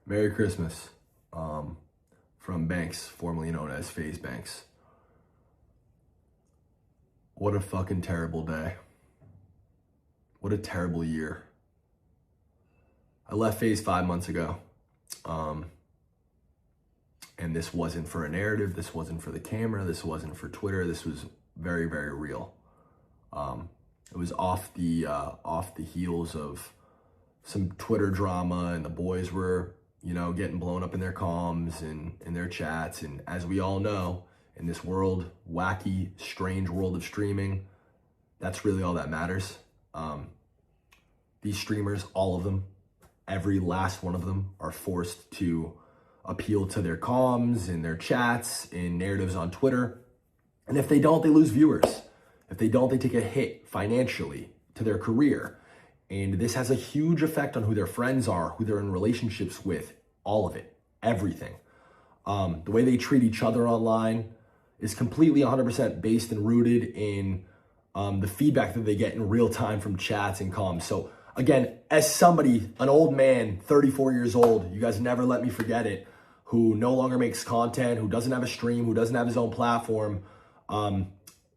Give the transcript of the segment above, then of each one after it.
Merry Christmas from Banks, formerly known as Faze Banks. What a fucking terrible day. What a terrible year. I left Faze 5 months ago. And this wasn't for a narrative. This wasn't for the camera. This wasn't for Twitter. This was very, very real. It was off the heels of some Twitter drama, and the boys were, getting blown up in their comms and in their chats. And as we all know, in this world, wacky, strange world of streaming, that's really all that matters. These streamers, all of them, every last one of them, are forced to appeal to their comms and their chats and narratives on Twitter. And if they don't, they lose viewers. If they don't, they take a hit financially to their career. And this has a huge effect on who their friends are, who they're in relationships with, all of it, everything. The way they treat each other online is completely 100% based and rooted in the feedback that they get in real time from chats and comms. So again, as somebody, an old man, 34 years old, you guys never let me forget it, who no longer makes content, who doesn't have a stream, who doesn't have his own platform,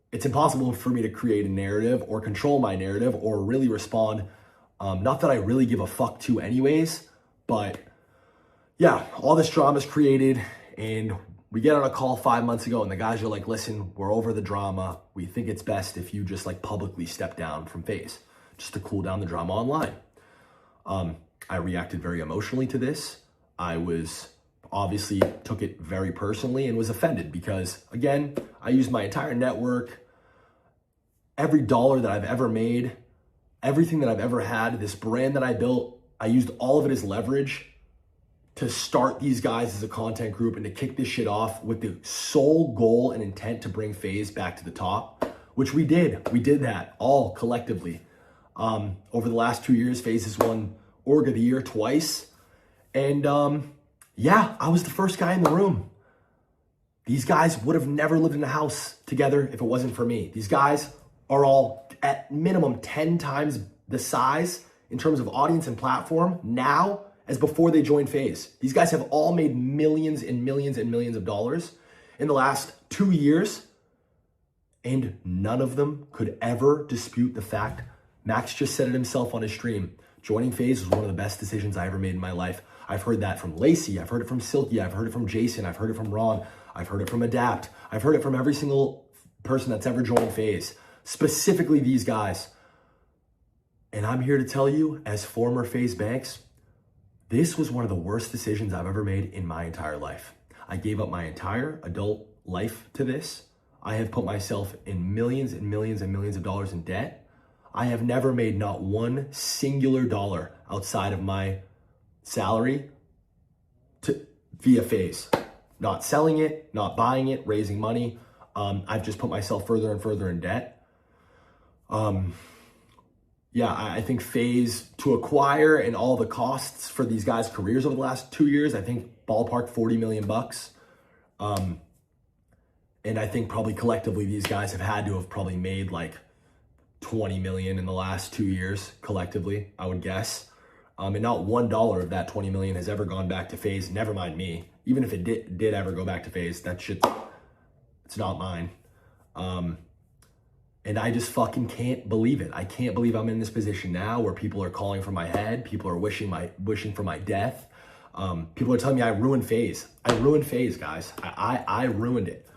it's impossible for me to create a narrative or control my narrative or really respond. Not that I really give a fuck to anyways, but yeah, all this drama is created, and we get on a call 5 months ago and the guys are like, listen, we're over the drama. We think it's best if you just publicly step down from Faze just to cool down the drama online. I reacted very emotionally to this. I was obviously took it very personally and was offended because, again, I used my entire network, every dollar that I've ever made, everything that I've ever had, this brand that I built, I used all of it as leverage to start these guys as a content group and to kick this shit off with the sole goal and intent to bring Faze back to the top, which we did. We did that all collectively. Over the last 2 years, Faze has won Org of the Year twice. And yeah, I was the first guy in the room. These guys would have never lived in a house together if it wasn't for me. These guys are all at minimum 10 times the size in terms of audience and platform now as before they joined Faze. These guys have all made millions and millions and millions of dollars in the last 2 years, and none of them could ever dispute the fact. Max just said it himself on his stream. Joining Faze was one of the best decisions I ever made in my life. I've heard that from Lacey. I've heard it from Silky. I've heard it from Jason. I've heard it from Ron. I've heard it from Adapt. I've heard it from every single person that's ever joined Faze, specifically these guys. And I'm here to tell you, as former Faze Banks, this was one of the worst decisions I've ever made in my entire life. I gave up my entire adult life to this. I have put myself in millions and millions and millions of dollars in debt. I have never made not one singular dollar outside of my salary via Faze. Not selling it, not buying it, raising money. I've just put myself further and further in debt. Yeah, I think Faze, to acquire and all the costs for these guys' careers over the last 2 years, I think ballpark $40 million. And I think probably collectively these guys have had to have probably made 20 million in the last 2 years collectively, I would guess. And not $1 of that 20 million has ever gone back to Faze. Never mind me. Even if it did ever go back to Faze, that shit, it's not mine. And I just fucking can't believe it. I can't believe I'm in this position now where people are calling for my head. People are wishing for my death. People are telling me I ruined Faze. I ruined Faze, guys. I ruined it.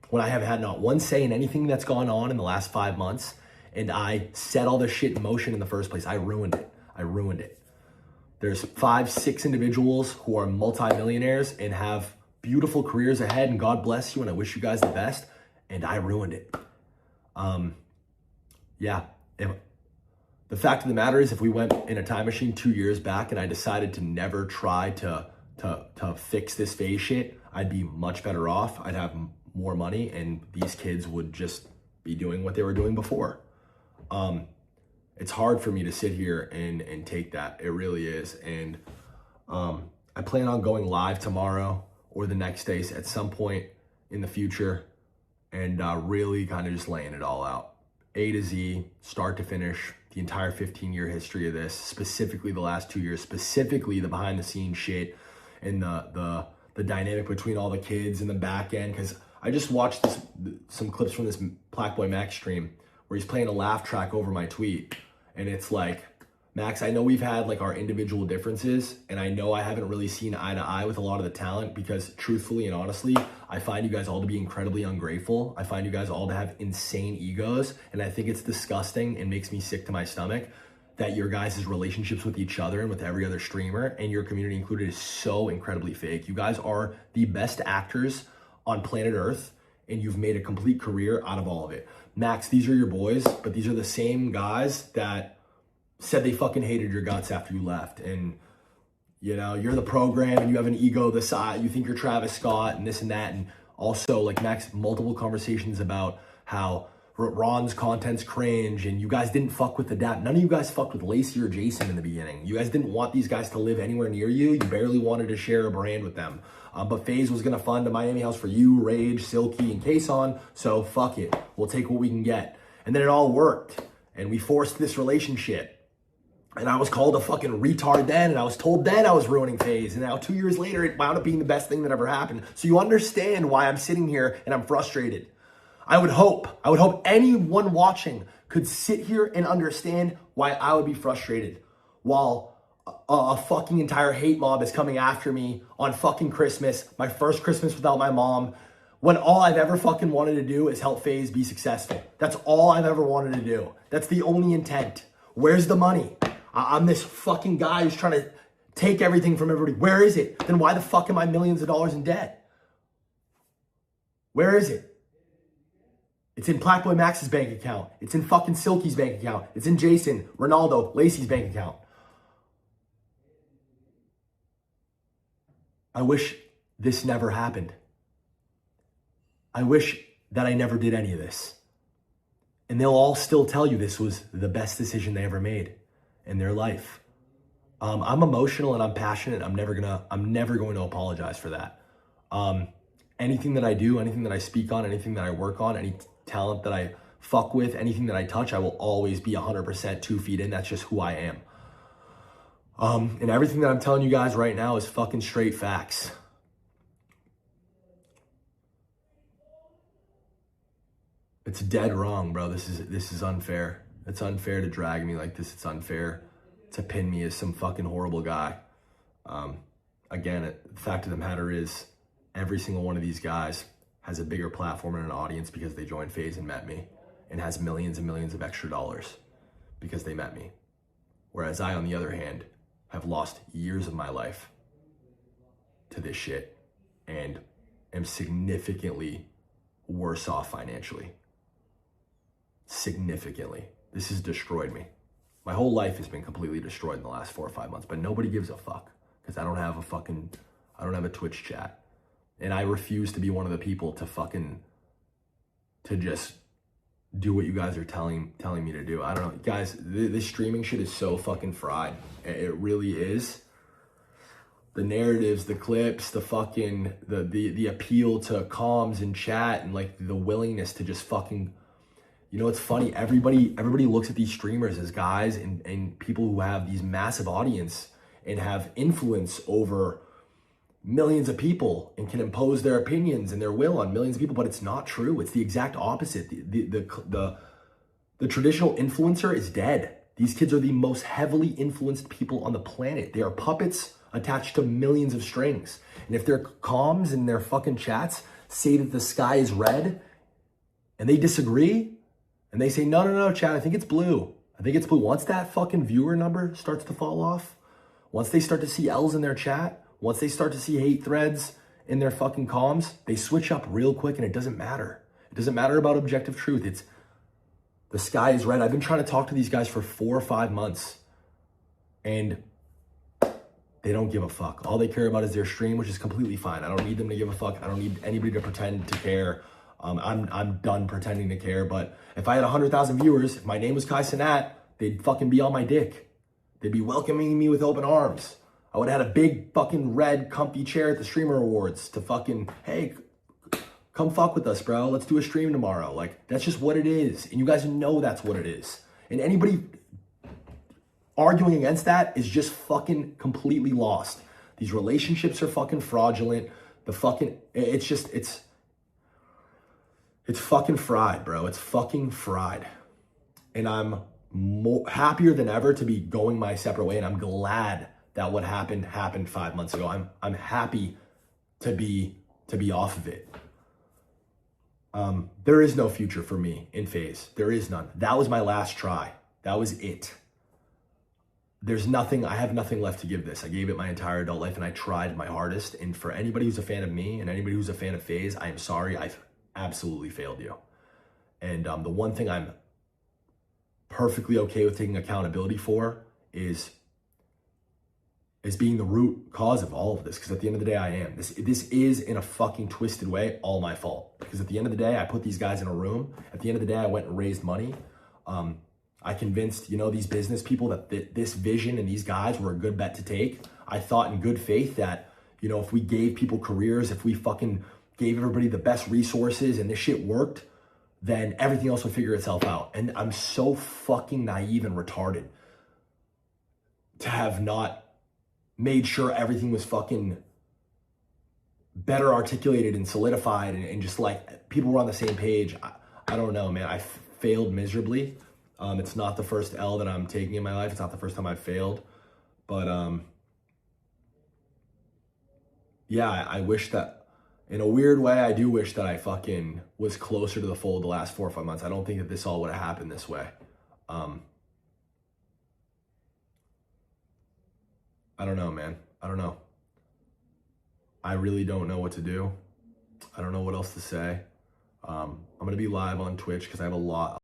When I have had not one say in anything that's gone on in the last 5 months, and I set all this shit in motion in the first place, I ruined it. I ruined it. There's 5, 6 individuals who are multimillionaires and have beautiful careers ahead, and God bless you, and I wish you guys the best, and I ruined it. Yeah, the fact of the matter is, if we went in a time machine 2 years back and I decided to never try to fix this Faze shit, I'd be much better off. I'd have more money, and these kids would just be doing what they were doing before. It's hard for me to sit here and take that. It really is. And I plan on going live tomorrow or the next day at some point in the future and really kind of just laying it all out. A to Z, start to finish, the entire 15-year history of this, specifically the last 2 years, specifically the behind the scenes shit, and the dynamic between all the kids in the back end. Because I just watched some clips from this Black Boy Max stream where he's playing a laugh track over my tweet, and it's like, Max, I know we've had like our individual differences, and I know I haven't really seen eye to eye with a lot of the talent, because truthfully and honestly, I find you guys all to be incredibly ungrateful. I find you guys all to have insane egos, and I think it's disgusting and makes me sick to my stomach that your guys' relationships with each other and with every other streamer, and your community included, is so incredibly fake. You guys are the best actors on planet Earth, and you've made a complete career out of all of it. Max, these are your boys, but these are the same guys that said they fucking hated your guts after you left. And, you know, you're the program and you have an ego the size, you think you're Travis Scott and this and that. And also, like, Max, multiple conversations about how Ron's content's cringe and you guys didn't fuck with the dap. None of you guys fucked with Lacey or Jason in the beginning. You guys didn't want these guys to live anywhere near you. You barely wanted to share a brand with them. But Faze was gonna fund a Miami house for you, Rage, Silky, and Kason. So fuck it, we'll take what we can get. And then it all worked, and we forced this relationship. And I was called a fucking retard then, and I was told then I was ruining Faze. And now 2 years later, it wound up being the best thing that ever happened. So you understand why I'm sitting here and I'm frustrated. I would hope anyone watching could sit here and understand why I would be frustrated while a fucking entire hate mob is coming after me on fucking Christmas, my first Christmas without my mom, when all I've ever fucking wanted to do is help Faze be successful. That's all I've ever wanted to do. That's the only intent. Where's the money? I'm this fucking guy who's trying to take everything from everybody. Where is it? Then why the fuck am I millions of dollars in debt? Where is it? It's in Black Boy Max's bank account. It's in fucking Silky's bank account. It's in Jason, Ronaldo, Lacey's bank account. I wish this never happened. I wish that I never did any of this. And they'll all still tell you this was the best decision they ever made in their life. I'm emotional and I'm passionate. I'm never going to apologize for that. Anything that I do, anything that I speak on, anything that I work on, any talent that I fuck with, anything that I touch, I will always be 100% 2 feet in. That's just who I am. And everything that I'm telling you guys right now is fucking straight facts. It's dead wrong, bro. This is unfair. It's unfair to drag me like this. It's unfair to pin me as some fucking horrible guy. Again, the fact of the matter is, every single one of these guys has a bigger platform and an audience because they joined Faze and met me, and has millions and millions of extra dollars because they met me. Whereas I, on the other hand, have lost years of my life to this shit and am significantly worse off financially. Significantly. This has destroyed me. My whole life has been completely destroyed in the last 4 or 5 months, but nobody gives a fuck because I don't have a Twitch chat. And I refuse to be one of the people to just do what you guys are telling me to do. I don't know, guys, this streaming shit is so fucking fried. It really is. The narratives, the clips, the fucking, the appeal to comms and chat, and like the willingness to just fucking, you know, it's funny, everybody looks at these streamers as guys and people who have these massive audience and have influence over millions of people and can impose their opinions and their will on millions of people, but it's not true. It's the exact opposite. The traditional influencer is dead. These kids are the most heavily influenced people on the planet. They are puppets attached to millions of strings. And if their comms and their fucking chats say that the sky is red and they disagree and they say, no, chat, I think it's blue. I think it's blue. Once that fucking viewer number starts to fall off, once they start to see L's in their chat, once they start to see hate threads in their fucking comms, they switch up real quick and it doesn't matter. It doesn't matter about objective truth. It's the sky is red. I've been trying to talk to these guys for 4 or 5 months and they don't give a fuck. All they care about is their stream, which is completely fine. I don't need them to give a fuck. I don't need anybody to pretend to care. I'm done pretending to care. But if I had 100,000 viewers, if my name was Kai Cenat, they'd fucking be on my dick. They'd be welcoming me with open arms. I would have had a big fucking red comfy chair at the Streamer Awards to fucking, hey, come fuck with us, bro. Let's do a stream tomorrow. Like, that's just what it is. And you guys know that's what it is. And anybody arguing against that is just fucking completely lost. These relationships are fucking fraudulent. It's fucking fried, bro. It's fucking fried. And I'm happier than ever to be going my separate way. And I'm glad that what happened 5 months ago. I'm happy to be off of it. There is no future for me in Faze. There is none. That was my last try. That was it. I have nothing left to give this. I gave it my entire adult life and I tried my hardest. And for anybody who's a fan of me and anybody who's a fan of Faze, I am sorry. I've absolutely failed you. And the one thing I'm perfectly okay with taking accountability for is being the root cause of all of this. Because at the end of the day, I am. This is, in a fucking twisted way, all my fault. Because at the end of the day, I put these guys in a room. At the end of the day, I went and raised money. I convinced, these business people that this vision and these guys were a good bet to take. I thought in good faith that, if we gave people careers, if we fucking gave everybody the best resources and this shit worked, then everything else would figure itself out. And I'm so fucking naive and retarded to have not made sure everything was fucking better articulated and solidified and just like people were on the same page. I don't know, man. I failed miserably. It's not the first L that I'm taking in my life. It's not the first time I've failed. But yeah, I wish that, in a weird way, I do wish that I fucking was closer to the fold the last 4 or 5 months. I don't think that this all would have happened this way. I don't know, man. I don't know. I really don't know what to do. I don't know what else to say. I'm going to be live on Twitch because I have a lot